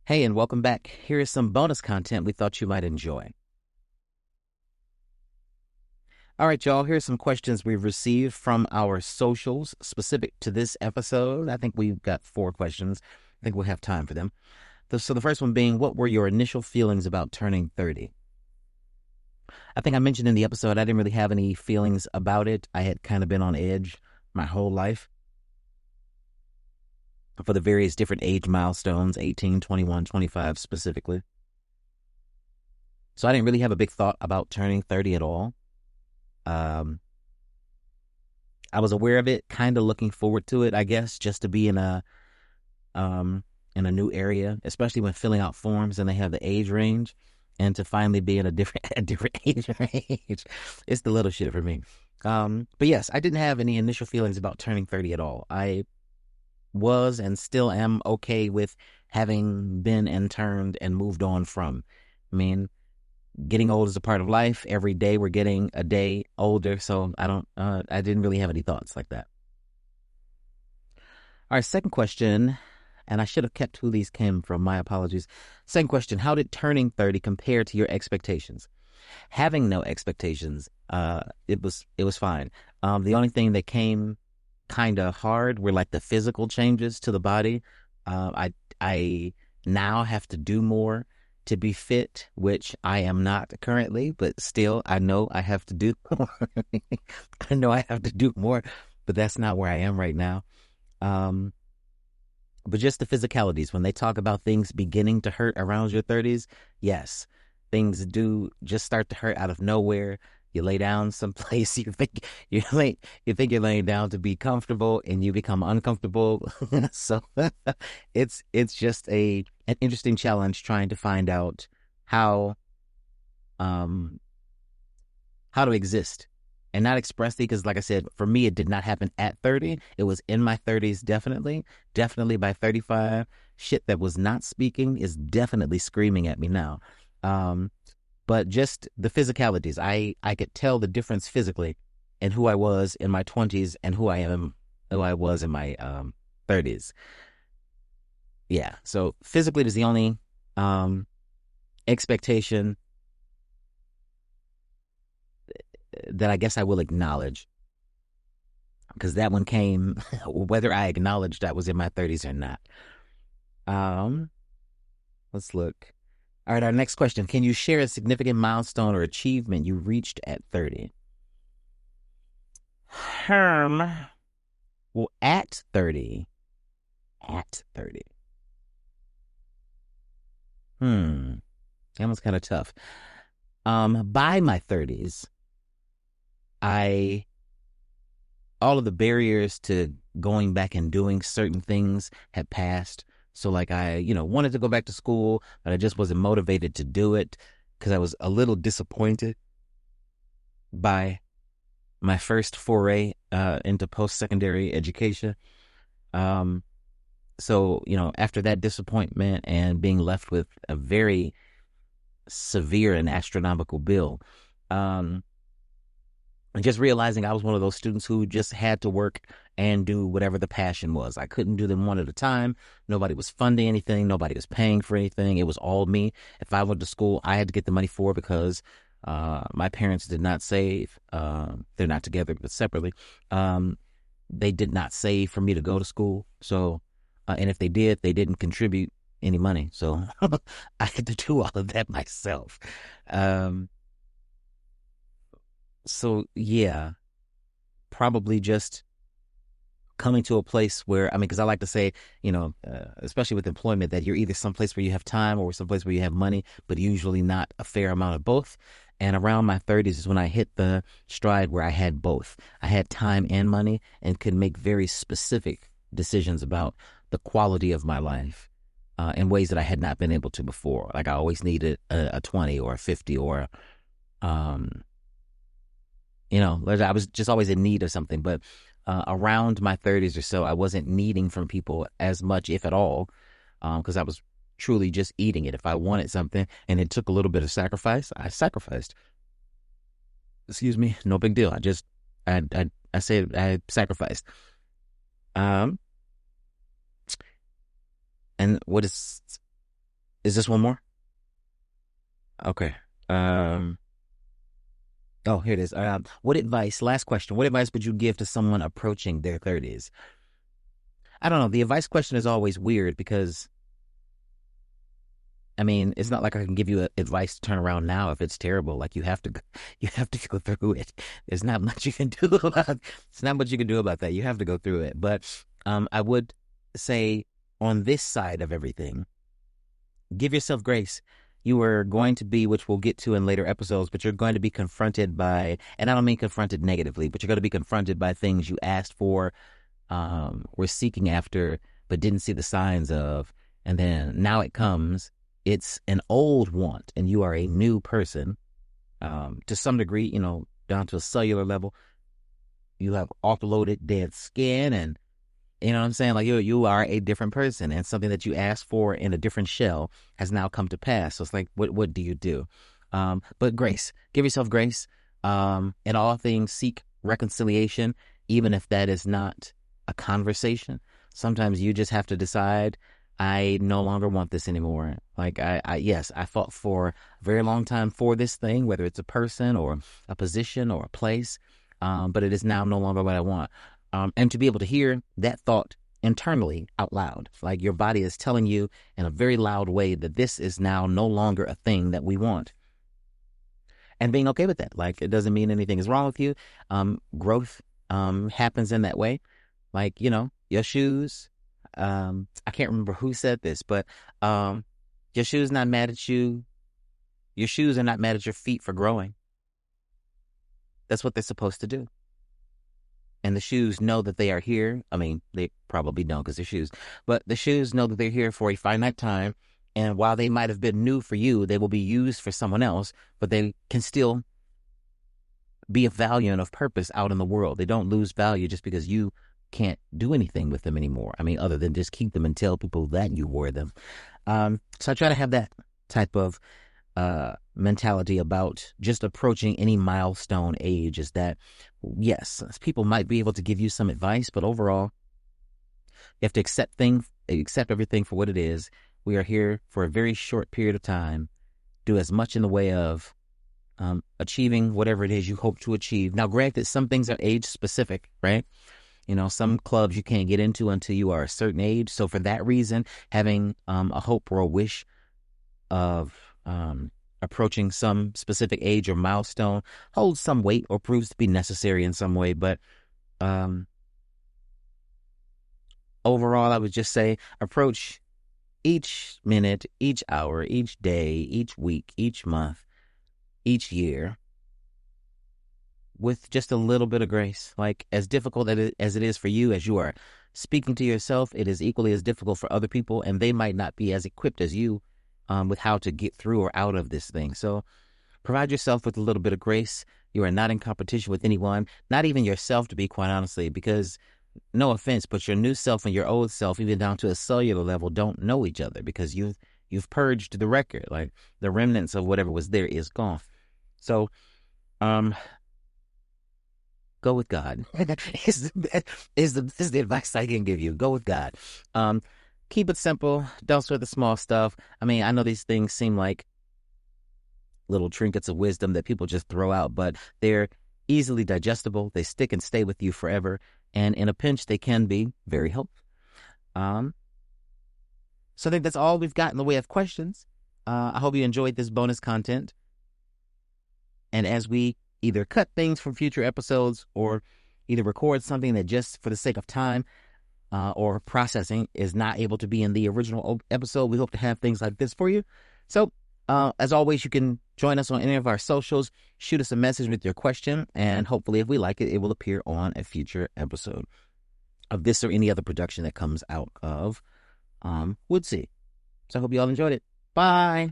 Hey, and welcome back. Here is some bonus content we thought you might enjoy. All right, y'all, here's some questions we've received from our socials specific to this episode. I think we've got 4 questions. I think we'll have time for them. So the first one being, what were your initial feelings about turning 30? I think I mentioned in the episode I didn't really have any feelings about it. I had kind of been on edge my whole life for the various different age milestones, 18, 21, 25 specifically. So I didn't really have a big thought about turning 30 at all. I was aware of it, kind of looking forward to it, I guess, just to be in a new area, especially when filling out forms and they have the age range, and to finally be in a different age range. It's the little shit for me. But yes, I didn't have any initial feelings about turning 30 at all. I was and still am okay with having been and turned and moved on from. I mean, getting old is a part of life. Every day we're getting a day older, so I didn't really have any thoughts like that. All right, second question, and I should have kept who these came from. My apologies. Second question, how did turning 30 compare to your expectations? Having no expectations, it was fine. The only thing that came kind of hard were like the physical changes to the body. I now have to do more to be fit, which I am not currently, but still I know I have to do more. I know I have to do more, but that's not where I am right now. But just the physicalities, when they talk about things beginning to hurt around your 30s, yes, things do just start to hurt out of nowhere. You lay down someplace, you think you're laying down to be comfortable, and you become uncomfortable. So it's just an interesting challenge trying to find out how to exist and not express it, because like I said, for me it did not happen at 30. It was in my 30s, definitely by 35. Shit that was not speaking is definitely screaming at me now. But just the physicalities, I could tell the difference physically in who I was in my 20s and who I was in my 30s. Yeah, so physically was the only expectation that I guess I will acknowledge, because that one came whether I acknowledged I was in my 30s or not. Let's look. All right, our next question. Can you share a significant milestone or achievement you reached at 30? Well, at 30. That was kind of tough. By my 30s, all of the barriers to going back and doing certain things had passed. So like I wanted to go back to school, but I just wasn't motivated to do it because I was a little disappointed by my first foray into post-secondary education. So, after that disappointment and being left with a very severe and astronomical bill, and just realizing I was one of those students who just had to work and do whatever the passion was. I couldn't do them one at a time. Nobody was funding anything. Nobody was paying for anything. It was all me. If I went to school, I had to get the money for it, because my parents did not save. They're not together, but separately. They did not save for me to go to school. So, and if they did, they didn't contribute any money. So I had to do all of that myself. So yeah, probably just coming to a place where, because I like to say, especially with employment, that you're either someplace where you have time or someplace where you have money, but usually not a fair amount of both. And around my 30s is when I hit the stride where I had both. I had time and money and could make very specific decisions about the quality of my life in ways that I had not been able to before. Like I always needed a 20 or a 50 or I was just always in need of something. But around my 30s or so, I wasn't needing from people as much, if at all, because I was truly just eating it. If I wanted something and it took a little bit of sacrifice, I sacrificed. Excuse me, no big deal. I said I sacrificed. And what is Is this one more? Okay. Um, oh, here it is. Last question, what advice would you give to someone approaching their 30s? I don't know. The advice question is always weird because, I mean, it's not like I can give you advice to turn around now if it's terrible. Like you have to go through it. There's not much you can do about. It's not much you can do about that. You have to go through it. But I would say on this side of everything, give yourself grace. You are going to be, which we'll get to in later episodes, but you're going to be confronted by, and I don't mean confronted negatively, but you're going to be confronted by things you asked for, were seeking after, but didn't see the signs of. And then now it comes. It's an old want, and you are a new person. To some degree, down to a cellular level. You have offloaded dead skin, and you know what I'm saying? Like you are a different person, and something that you asked for in a different shell has now come to pass. So it's like, what do you do? But grace, give yourself grace. In all things, seek reconciliation, even if that is not a conversation. Sometimes you just have to decide, I no longer want this anymore. Like yes, I fought for a very long time for this thing, whether it's a person or a position or a place. But it is now no longer what I want. And to be able to hear that thought internally out loud, like your body is telling you in a very loud way that this is now no longer a thing that we want. And being okay with that. Like, it doesn't mean anything is wrong with you. Growth happens in that way. Like, your shoes. I can't remember who said this, but your shoes not mad at you. Your shoes are not mad at your feet for growing. That's what they're supposed to do. And the shoes know that they are here. I mean, they probably don't because they're shoes. But the shoes know that they're here for a finite time. And while they might have been new for you, they will be used for someone else. But they can still be of value and of purpose out in the world. They don't lose value just because you can't do anything with them anymore. I mean, other than just keep them and tell people that you wore them. So I try to have that type of mentality about just approaching any milestone age, is that, yes, people might be able to give you some advice, but overall, you have to accept everything for what it is. We are here for a very short period of time. Do as much in the way of achieving whatever it is you hope to achieve. Now, granted, some things are age specific, right? Some clubs you can't get into until you are a certain age. So for that reason, having a hope or a wish of approaching some specific age or milestone holds some weight or proves to be necessary in some way. But overall, I would just say approach each minute, each hour, each day, each week, each month, each year with just a little bit of grace. Like, as difficult as it is for you, as you are speaking to yourself, it is equally as difficult for other people, and they might not be as equipped as you with how to get through or out of this thing. So provide yourself with a little bit of grace. You are not in competition with anyone, not even yourself, to be quite honestly, because no offense, but your new self and your old self, even down to a cellular level, don't know each other because you've purged the record. Like, the remnants of whatever was there is gone. So, go with God. is the advice I can give you. Go with God. Keep it simple. Don't sweat the small stuff. I mean, I know these things seem like little trinkets of wisdom that people just throw out, but they're easily digestible. They stick and stay with you forever. And in a pinch, they can be very helpful. So I think that's all we've got in the way of questions. I hope you enjoyed this bonus content. And as we either cut things from future episodes or either record something that just for the sake of time or processing is not able to be in the original episode, we hope to have things like this for you. So as always, you can join us on any of our socials, shoot us a message with your question, and hopefully if we like it, it will appear on a future episode of this or any other production that comes out of Woodsea. So I hope you all enjoyed it. Bye.